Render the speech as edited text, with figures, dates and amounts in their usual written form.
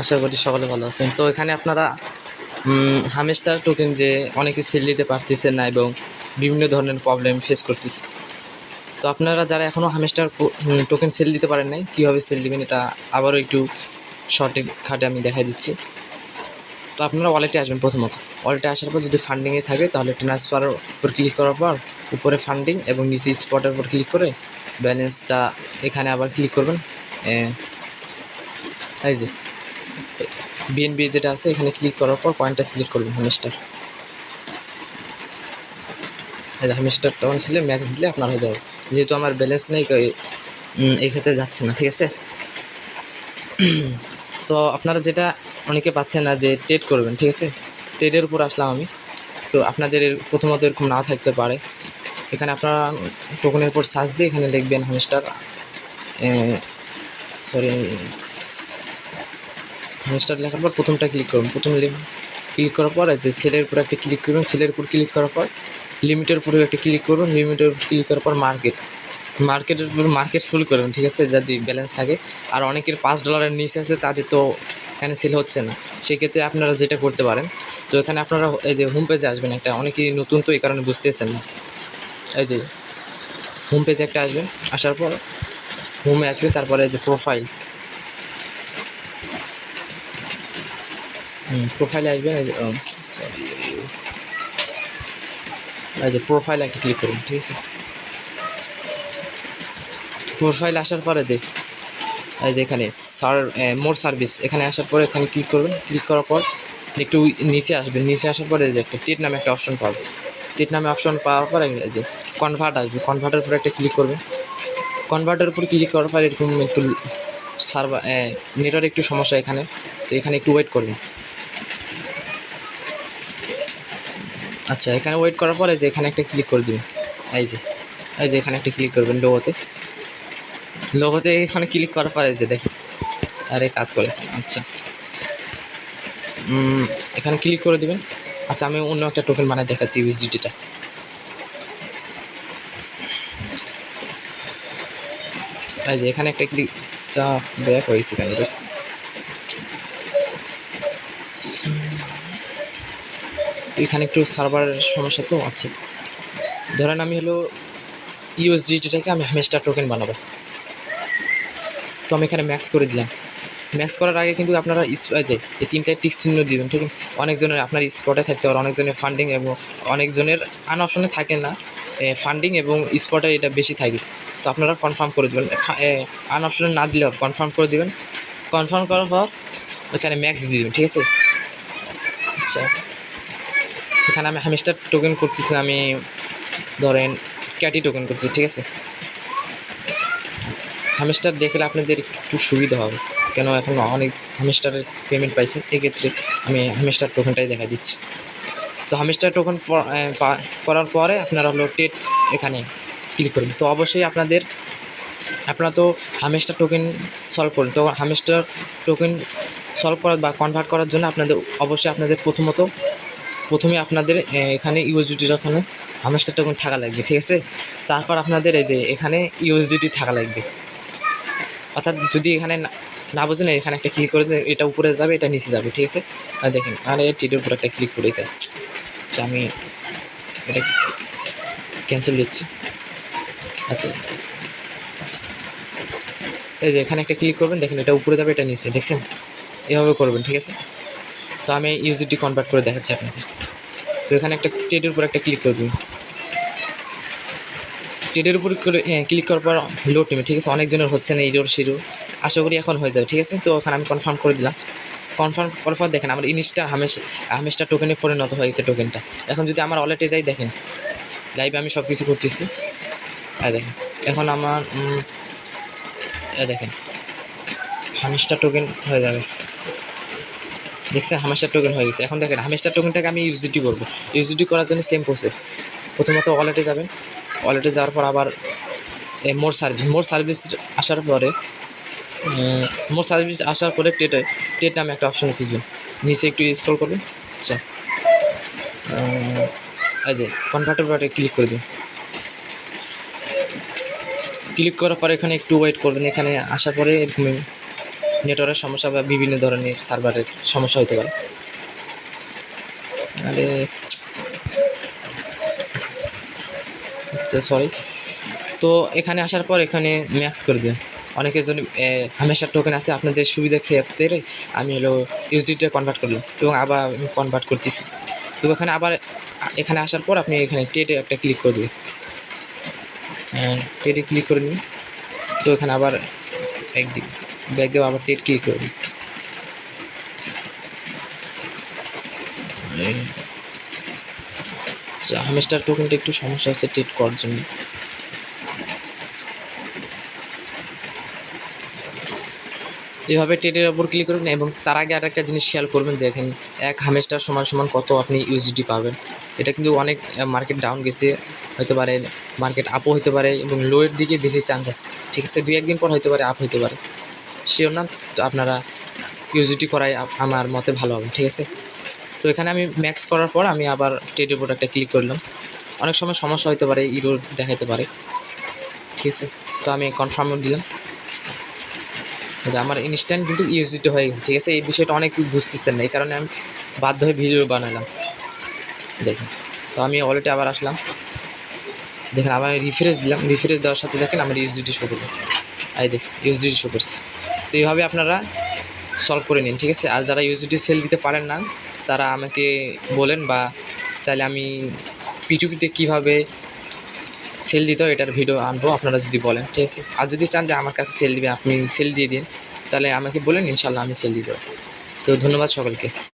আশা করি সকলে ভালো আছেন। তো এখানে আপনারা হামেস্টার টোকেন যে অনেকে সেল দিতে পারতেছেন না এবং বিভিন্ন ধরনের প্রবলেম ফেস করতেছে। তো আপনারা যারা এখনও হামেস্টার টোকেন সেল দিতে পারেন নাই, কীভাবে সেল দিবেন এটা আবারও একটু শর্টে খাটে আমি দেখাই দিচ্ছি। তো আপনারা ওয়ালেটে আসবেন। প্রথমত ওয়ালেটে আসার পর যদি ফান্ডিংয়ে থাকে তাহলে ট্রান্সফারের উপর ক্লিক করার পর উপরে ফান্ডিং এবং নিচে স্পটের উপর ক্লিক করে ব্যালেন্সটা এখানে আবার ক্লিক করবেন। এই যে বিএনবি যেটা আছে এখানে ক্লিক করার পর পয়েন্টটা সিলেক্ট করবেন হামেস্টার। এই যে হামেস্টার তখন ছিল ম্যাক্স দিলে আপনার হয়ে যাবে। যেহেতু আমার ব্যালেন্স নেই এই ক্ষেত্রে যাচ্ছে না, ঠিক আছে। তো আপনারা যেটা অনেকে পাচ্ছেন না যে ট্রেড করবেন, ঠিক আছে। ট্রেডের উপর আসলাম আমি। তো আপনাদের প্রথমত এরকম না থাকতে পারে। এখানে আপনারা টোকনের উপর সার্চ দিয়ে এখানে লিখবেন হামেস্টার হামেস্টার লেখার পর প্রথমটা ক্লিক করুন। প্রথম ক্লিক করার পর যে সেলের উপর একটা ক্লিক করবেন। সেলের উপর ক্লিক করার পর লিমিটের উপরে একটা ক্লিক করবেন। লিমিটের উপর ক্লিক করার পর মার্কেটের উপর মার্কেট ফুল করবেন, ঠিক আছে, যদি ব্যালেন্স থাকে। আর অনেকের $5 নিচে আছে, তাদের তো এখানে সেল হচ্ছে না। সেক্ষেত্রে আপনারা যেটা করতে পারেন, তো এখানে আপনারা এই যে হোম পেজে আসবেন। একটা অনেকেই নতুন, তো এই কারণে বুঝতেছেন না। এই যে হোম পেজে একটা আসবেন। আসার পর হোমে আসবে, তারপরে যে প্রোফাইলে আসবেন। এই যে এই যে প্রোফাইলে একটা ক্লিক করুন, ঠিক আছে। প্রোফাইল আসার পরে এই যে এখানে মোর সার্ভিস এখানে আসার পরে এখানে ক্লিক করবেন। ক্লিক করার পর একটু নিচে আসবেন। নিচে আসার পরে যে একটা টেট নামে একটা অপশন পাবেন। টেট নামে অপশন পাওয়ার পরে এই যে কনভার্ট আসবে। কনভার্টের উপরে একটা ক্লিক করবেন। কনভার্টের উপর ক্লিক করার পর এরকম একটু সার্ভার নেটওয়ার্ক একটু সমস্যা এখানে, তো এখানে একটু ওয়েট করবেন। আচ্ছা, এখানে ওয়েট করার পরে যে এখানে একটা ক্লিক করে দেবেন। এই যে এখানে একটা ক্লিক করবেন লোগোতে এখানে ক্লিক করার পরে যে দেখেন আরে কাজ করেছে। আচ্ছা, এখানে ক্লিক করে দেবেন। আচ্ছা, আমি অন্য একটা টোকেন বানায় দেখাচ্ছি, ইউএসডিটিটা। এই যে এখানে একটা ক্লিক ব্যাক হয়েছে কেন রে? এখানে একটু সার্ভারের সমস্যা তো আছে। ধরেন আমি হলো ইউএসডিটিটাকে আমি হামেস্টার টোকেন বানাবো। তো আমি এখানে ম্যাক্স করে দিলাম। ম্যাক্স করার আগে কিন্তু আপনারা যে এই তিনটা টিক চিহ্ন দিবেন, ঠিক আছে। অনেকজনের আপনার স্পটে থাকতে পারে, অনেকজনের ফান্ডিং এবং অনেকজনের আন অপশনে থাকে না। ফান্ডিং এবং স্পটে এটা বেশি থাকে। তো আপনারা কনফার্ম করে দেবেন। আন অপশনে না দিলেও কনফার্ম করে দেবেন। কনফার্ম করার পর ওখানে ম্যাক্স দিয়ে দেবেন, ঠিক আছে। আচ্ছা, এখানে আমি হামেস্টার টোকেন করতেছি। আমি ধরেন ক্যাটি টোকেন করতেছি, ঠিক আছে। হামেস্টার দেখলে আপনাদের একটু সুবিধা হবে, কেন এখন অনেক হামেস্টারের পেমেন্ট পাইছেন। এক্ষেত্রে আমি হামেস্টার টোকেনটাই দেখা দিচ্ছি। তো হামেস্টার টোকেন করার পরে আপনারা হলো টেট এখানে ক্লিক করবেন। তো অবশ্যই আপনারা তো হামেস্টার টোকেন সলভ করুন। তো হামেস্টার টোকেন সলভ করার বা কনভার্ট করার জন্য অবশ্যই আপনাদের প্রথমে আপনাদের এখানে ইউএসডিটির ওখানে হামেস্টার টোকেন থাকা লাগবে, ঠিক আছে। তারপর আপনাদের এই যে এখানে ইউএসডিটি থাকা লাগবে। অর্থাৎ যদি এখানে না বোঝেন, এখানে একটা ক্লিক করে দেন, এটা উপরে যাবে, এটা নিচে যাবে, ঠিক আছে। আর দেখেন আর এই টিটের উপর একটা ক্লিক করেছে। আচ্ছা, আমি এটা ক্যান্সেল দিচ্ছি। আচ্ছা, এই যে এখানে একটা ক্লিক করবেন, দেখেন এটা উপরে যাবে, এটা নিচে, দেখছেন। এভাবে করবেন, ঠিক আছে। তো আমি ইউএসডিটি কনভার্ট করে দেখাচ্ছি আপনাকে। তো এখানে একটা টেটের উপর একটা ক্লিক করে দিন। টেটের উপর ক্লিক করার পর লোড নেবে, ঠিক আছে। অনেকজনের হচ্ছে না ইরোর শিরোর, আশা করি এখন হয়ে যাবে, ঠিক আছে। তো ওখানে আমি কনফার্ম করে দিলাম। কনফার্ম করার পর দেখেন আমার ইনস্টার হামেস্টার টোকেনে পরিণত হয়ে গেছে টোকেনটা। এখন যদি আমার ওয়ালেটে যাই, দেখেন লাইভে আমি সব কিছু করতেছি। দেখেন এখন আমার দেখেন হামেস্টার টোকেন হয়ে যাবে, দেখছেন হামেস্টার টোকেন হয়ে গেছে। এখন দেখেন হামেস্টার টোকেনটাকে আমি ইউএসডিটি করবো। ইউএসডিটি করার জন্য সেম প্রসেস। প্রথমত ওয়ালেটে যাবেন। ওয়ালেটে যাওয়ার পর আবার মোর সার্ভিস আসার পরে টেট নামে একটা অপশন খুঁজবেন। নিচে একটু স্ক্রল করবেন। আচ্ছা, এই যে কনভার্টার বাটে ক্লিক করে দিন। ক্লিক করার পরে এখানে একটু ওয়েট করবেন। এখানে আসার পরে এরকম নেটওয়ার্কের সমস্যা বা বিভিন্ন ধরনের সার্ভারের সমস্যা হতে পারে। আরে আচ্ছা সরি। তো এখানে আসার পর এখানে ম্যাক্স করে দিন। অনেকের জন্য হামেশার টোকেন আছে, আপনাদের সুবিধা ক্ষেত্রে আমি হলো ইউএসডিতে কনভার্ট করলাম এবং আবার কনভার্ট করতেছি। তো এখানে আবার এখানে আসার পর আপনি এখানে টেটে একটা ক্লিক করে দিন, টেটে ক্লিক করে নিন। তো এখানে আবার একদিক ব্যাক দিয়ে আবার টেট ক্লিক করে দিন। আচ্ছা হামেস্টার টোকেনটা একটু সমস্যা হচ্ছে টেট করার জন্য। এভাবে টেটের ওপর ক্লিক করবেন এবং তার আগে আরেকটা জিনিস খেয়াল করবেন যে এখানে এক হামেস্টার সমান সমান কত আপনি ইউএসডি পাবেন। এটা কিন্তু অনেক মার্কেট ডাউন গেছে, হতে পারে মার্কেট আপও হতে পারে এবং লোয়ের দিকে বেশি চান্স আছে। ঠিক আছে, 2-1 দিন পর হতে পারে আপ হতে পারে, শিওর না। তো আপনারা ইউএসডি করাই আমার মতে ভালো হবে। ঠিক আছে, তো এখানে আমি ম্যাক্স করার পর আমি আবার টেটের উপর একটা ক্লিক করলাম। অনেক সময় সমস্যা হতে পারে, ইরোর দেখাতে পারে। ঠিক আছে, তো আমি কনফার্ম দিলাম। আমার ইনস্ট্যান্ট কিন্তু ইউএসডিটি হয়ে গেছে। ঠিক আছে, এই বিষয়টা অনেক বুঝতেছেন না, এই কারণে আমি বাধ্য হয়ে ভিডিও বানালাম। দেখুন, তো আমি ওয়ালেটে আবার আসলাম, দেখেন আবার রিফ্রেশ দিলাম। রিফ্রেশ দেওয়ার সাথে দেখেন আমার ইউএসডিটি শো করবে। এই দেখ ইউএসডিটি শো করছে। তো এইভাবে আপনারা সলভ করে নিন। ঠিক আছে, আর যারা ইউএসডিটি সেল দিতে পারেন না তারা আমাকে বলেন, বা চাইলে আমি পিটুপিতে কীভাবে সেল দিতে হয় এটার ভিডিও আনবো আপনারা যদি বলেন। ঠিক আছে, আর যদি চান যে আমার কাছে সেল দিবেন আপনি সেল দিয়ে দিন, তাহলে আমাকে বলেন, ইনশাল্লাহ আমি সেল দিয়ে দেবো। তো ধন্যবাদ সকলকে।